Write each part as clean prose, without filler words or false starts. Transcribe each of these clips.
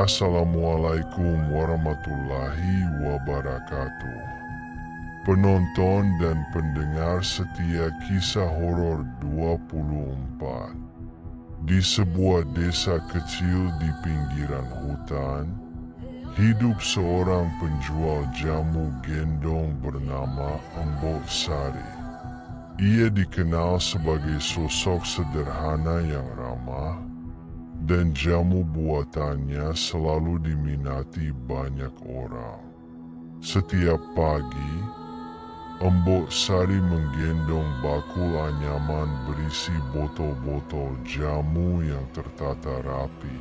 Assalamualaikum warahmatullahi wabarakatuh. Penonton dan pendengar setia kisah horor 24. Di sebuah desa kecil di pinggiran hutan, hidup seorang penjual jamu gendong bernama Mbok Sari. Ia dikenal sebagai sosok sederhana yang ramah, dan jamu buatannya selalu diminati banyak orang. Setiap pagi, Mbok Sari menggendong bakul anyaman berisi botol-botol jamu yang tertata rapi,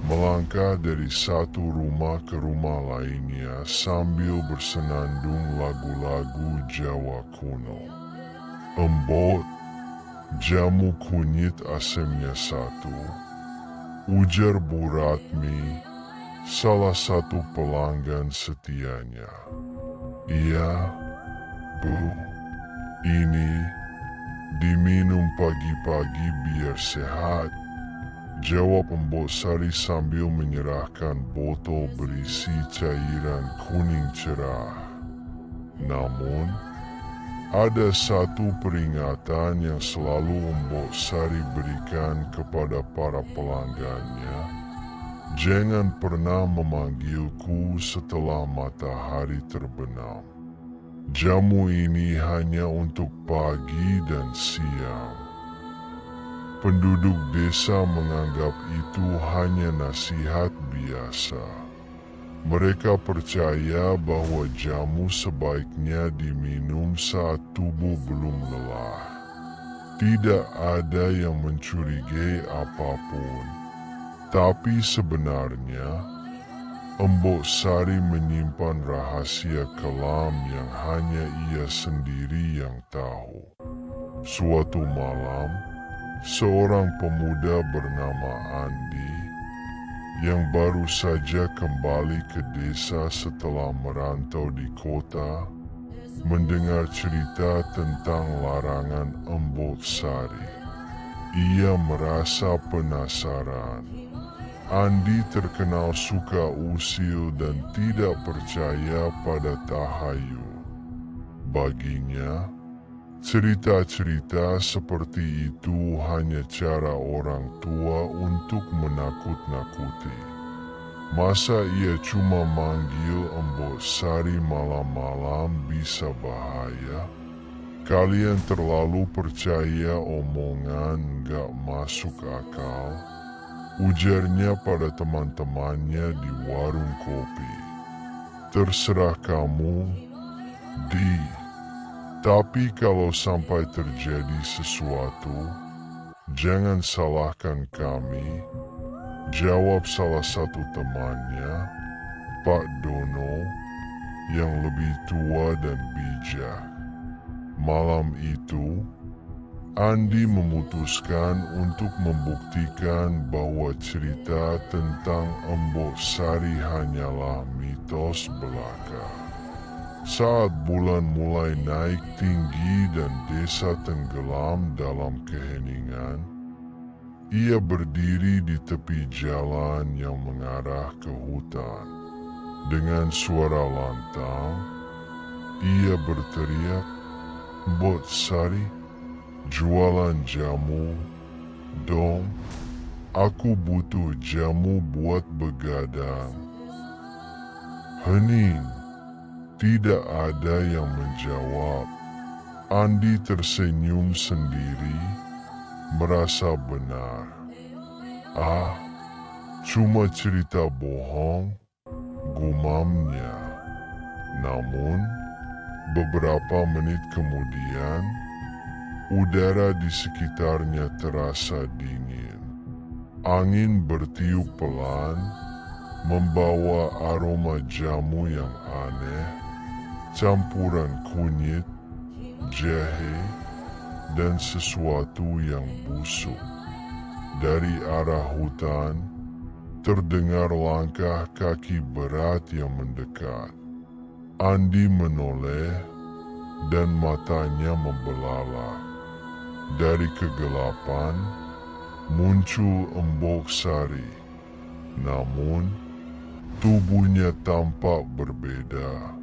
melangkah dari satu rumah ke rumah lainnya sambil bersenandung lagu-lagu Jawa kuno. "Mbok, jamu kunyit asemnya satu," ujar Bu Ratmi, salah satu pelanggan setianya. "Iya, Bu, ini diminum pagi-pagi biar sehat," jawab Mbok Sari sambil menyerahkan botol berisi cairan kuning cerah. Namun, ada satu peringatan yang selalu Mbok Sari berikan kepada para pelanggannya. "Jangan pernah memanggilku setelah matahari terbenam. Jamu ini hanya untuk pagi dan siang." Penduduk desa menganggap itu hanya nasihat biasa. Mereka percaya bahwa jamu sebaiknya diminum saat tubuh belum lelah. Tidak ada yang mencurigai apapun. Tapi sebenarnya, Mbok Sari menyimpan rahasia kelam yang hanya ia sendiri yang tahu. Suatu malam, seorang pemuda bernama Andi yang baru saja kembali ke desa setelah merantau di kota, mendengar cerita tentang larangan Mbok Sari. Ia merasa penasaran. Andi terkenal suka usil dan tidak percaya pada tahayul. Baginya, cerita-cerita seperti itu hanya cara orang tua untuk menakut-nakuti. Masa ia cuma manggil Mbok Sari malam-malam bisa bahaya? Kalian terlalu percaya omongan gak masuk akal, ujarnya pada teman-temannya di warung kopi. "Terserah kamu, Di. Tapi kalau sampai terjadi sesuatu, jangan salahkan kami," jawab salah satu temannya, Pak Dono, yang lebih tua dan bijak. Malam itu, Andi memutuskan untuk membuktikan bahwa cerita tentang Mbok Sari hanyalah mitos belaka. Saat bulan mulai naik tinggi dan desa tenggelam dalam keheningan, ia berdiri di tepi jalan yang mengarah ke hutan. Dengan suara lantang, ia berteriak, "Mbok Sari, jualan jamu dong. Aku butuh jamu buat begadang." Hening. Tidak ada yang menjawab. Andi tersenyum sendiri, merasa benar. "Ah, cuma cerita bohong," gumamnya. Namun, beberapa menit kemudian, udara di sekitarnya terasa dingin. Angin bertiup pelan, membawa aroma jamu yang aneh, campuran kunyit, jahe, dan sesuatu yang busuk. Dari arah hutan, terdengar langkah kaki berat yang mendekat. Andi menoleh, dan matanya membelalak. Dari kegelapan, muncul Mbok Sari. Namun, tubuhnya tampak berbeda.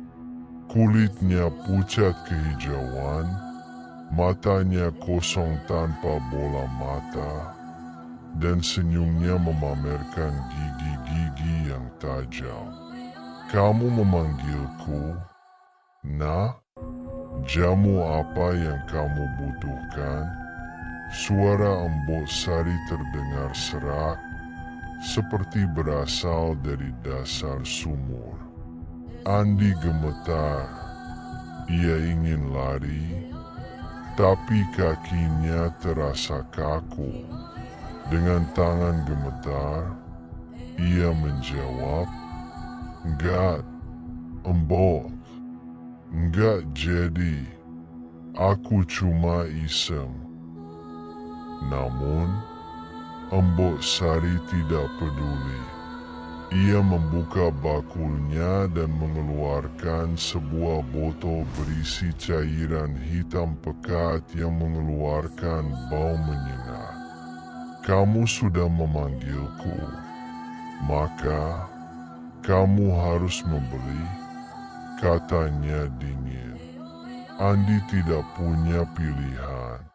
Kulitnya pucat kehijauan, matanya kosong tanpa bola mata, dan senyumnya memamerkan gigi-gigi yang tajam. Kamu memanggilku, Nah? Jamu apa yang kamu butuhkan? Suara Embok Sari terdengar serak, seperti berasal dari dasar sumur. Andi gemetar. Ia ingin lari, tapi kakinya terasa kaku. Dengan tangan gemetar, ia menjawab, "Enggak, Embok. Enggak jadi. Aku cuma iseng." Namun, Embok Sari tidak peduli. Ia membuka bakulnya dan mengeluarkan sebuah botol berisi cairan hitam pekat yang mengeluarkan bau menyengat. "Kamu sudah memanggilku, maka kamu harus membeli," katanya dingin. Andi tidak punya pilihan.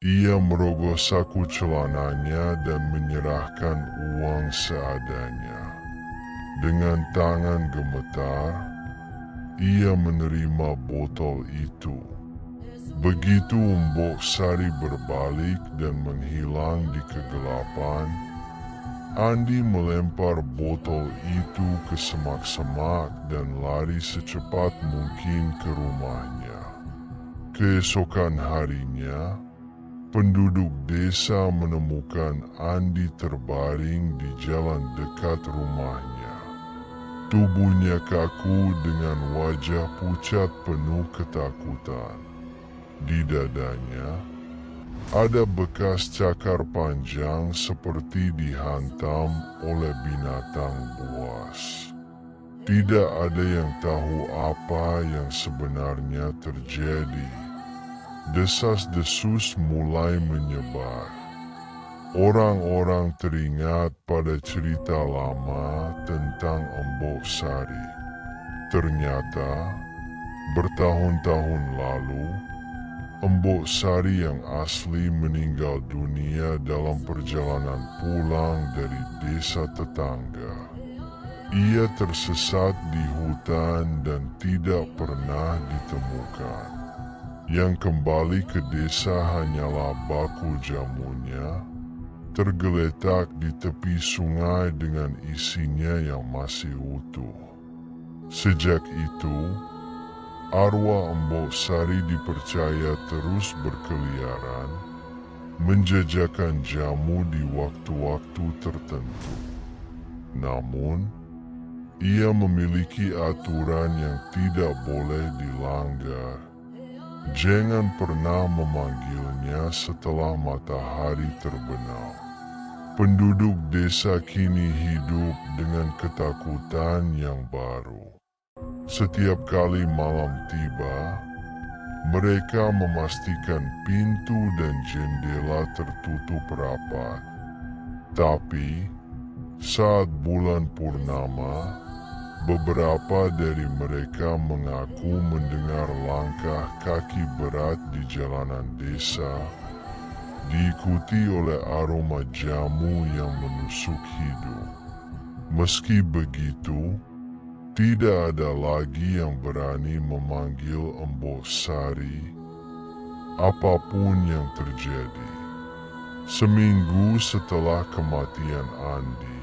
Ia merogoh saku celananya dan menyerahkan uang seadanya. Dengan tangan gemetar, ia menerima botol itu. Begitu Embok Sari berbalik dan menghilang di kegelapan, Andi melempar botol itu ke semak-semak dan lari secepat mungkin ke rumahnya. Keesokan harinya, penduduk desa menemukan Andi terbaring di jalan dekat rumahnya. Tubuhnya kaku dengan wajah pucat penuh ketakutan. Di dadanya, ada bekas cakar panjang seperti dihantam oleh binatang buas. Tidak ada yang tahu apa yang sebenarnya terjadi. Desas-desus mulai menyebar. Orang-orang teringat pada cerita lama tentang Embok Sari. Ternyata, bertahun-tahun lalu, Embok Sari yang asli meninggal dunia dalam perjalanan pulang dari desa tetangga. Ia tersesat di hutan dan tidak pernah ditemukan. Yang kembali ke desa hanyalah bakul jamunya, tergeletak di tepi sungai dengan isinya yang masih utuh. Sejak itu, arwah Embok Sari dipercaya terus berkeliaran, menjajakan jamu di waktu-waktu tertentu. Namun, ia memiliki aturan yang tidak boleh dilanggar. Jangan pernah memanggilnya setelah matahari terbenam. Penduduk desa kini hidup dengan ketakutan yang baru. Setiap kali malam tiba, mereka memastikan pintu dan jendela tertutup rapat. Tapi, saat bulan purnama, beberapa dari mereka mengaku mendengar langkah kaki berat di jalanan desa, diikuti oleh aroma jamu yang menusuk hidung. Meski begitu, tidak ada lagi yang berani memanggil Embok Sari, apapun yang terjadi. Seminggu setelah kematian Andi,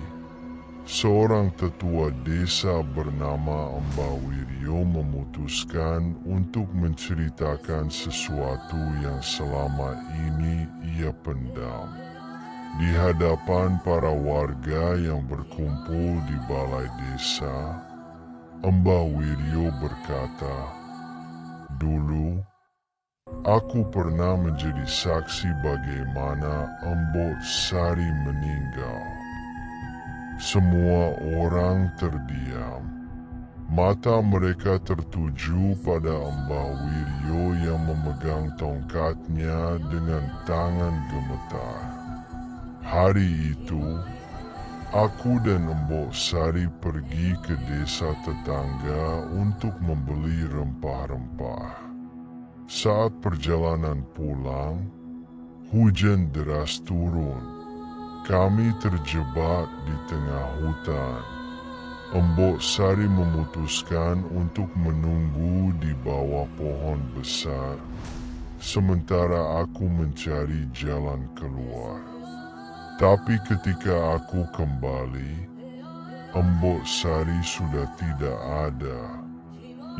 seorang tetua desa bernama Mbah Wiryo memutuskan untuk menceritakan sesuatu yang selama ini ia pendam. Di hadapan para warga yang berkumpul di balai desa, Mbah Wiryo berkata, "Dulu, aku pernah menjadi saksi bagaimana Embok Sari meninggal." Semua orang terdiam. Mata mereka tertuju pada Mbah Wiryo yang memegang tongkatnya dengan tangan gemetar. Hari itu, Aku dan Embok Sari pergi ke desa tetangga untuk membeli rempah-rempah. Saat perjalanan pulang, hujan deras turun. Kami terjebak di tengah hutan. Embok Sari memutuskan untuk menunggu di bawah pohon besar, sementara aku mencari jalan keluar. Tapi ketika aku kembali, Embok Sari sudah tidak ada.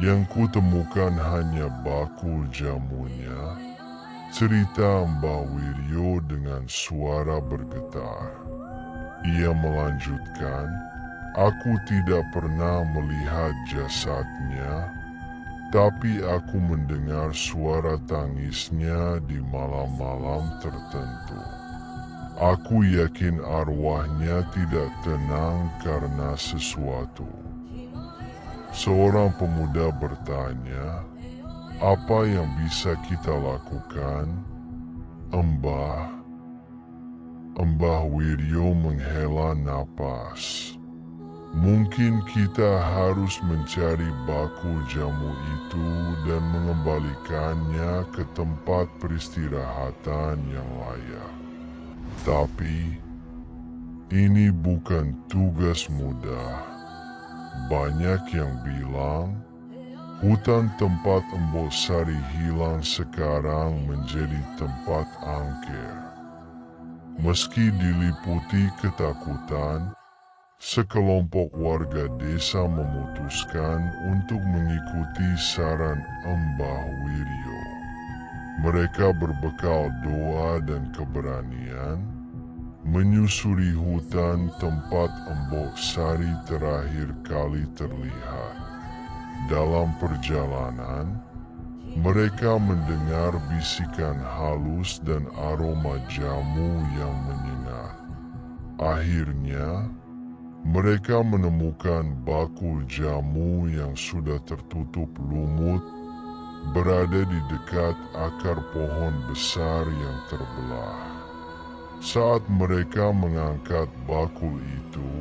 Yang kutemukan hanya bakul jamunya. Cerita Mbah Wiryo dengan suara bergetar. Ia melanjutkan, aku tidak pernah melihat jasadnya, tapi aku mendengar suara tangisnya di malam-malam tertentu. Aku yakin arwahnya tidak tenang karena sesuatu. Seorang pemuda bertanya, apa yang bisa kita lakukan? Mbah Wiryo menghela napas. Mungkin kita harus mencari bakul jamu itu dan mengembalikannya ke tempat peristirahatan yang layak. Tapi, ini bukan tugas mudah. Banyak yang bilang, hutan tempat Embok Sari hilang sekarang menjadi tempat angker. Meski diliputi ketakutan, sekelompok warga desa memutuskan untuk mengikuti saran Mbah Wiryo. Mereka berbekal doa dan keberanian, menyusuri hutan tempat Embok Sari terakhir kali terlihat. Dalam perjalanan, mereka mendengar bisikan halus dan aroma jamu yang menyengat. Akhirnya, mereka menemukan bakul jamu yang sudah tertutup lumut berada di dekat akar pohon besar yang terbelah. Saat mereka mengangkat bakul itu,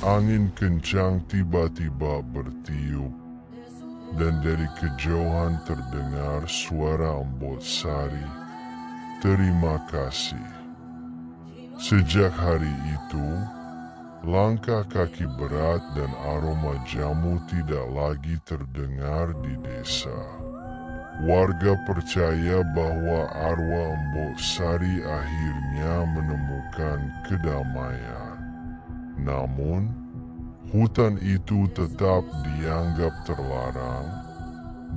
angin kencang tiba-tiba bertiup dan dari kejauhan terdengar suara Embok Sari, "Terima kasih." Sejak hari itu, langkah kaki berat dan aroma jamu tidak lagi terdengar di desa. Warga percaya bahwa arwah Embok Sari akhirnya menemukan kedamaian. Namun, hutan itu tetap dianggap terlarang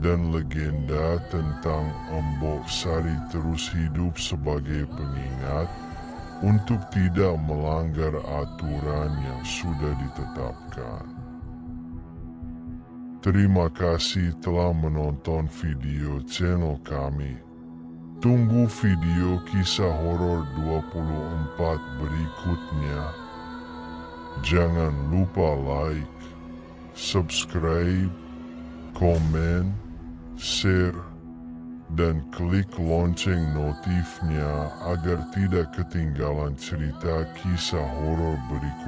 dan legenda tentang Embok Sari terus hidup sebagai pengingat untuk tidak melanggar aturan yang sudah ditetapkan. Terima kasih telah menonton video channel kami. Tunggu video kisah horor 24 berikutnya. Jangan lupa like, subscribe, komen, share, dan klik lonceng notifnya agar tidak ketinggalan cerita kisah horor berikutnya.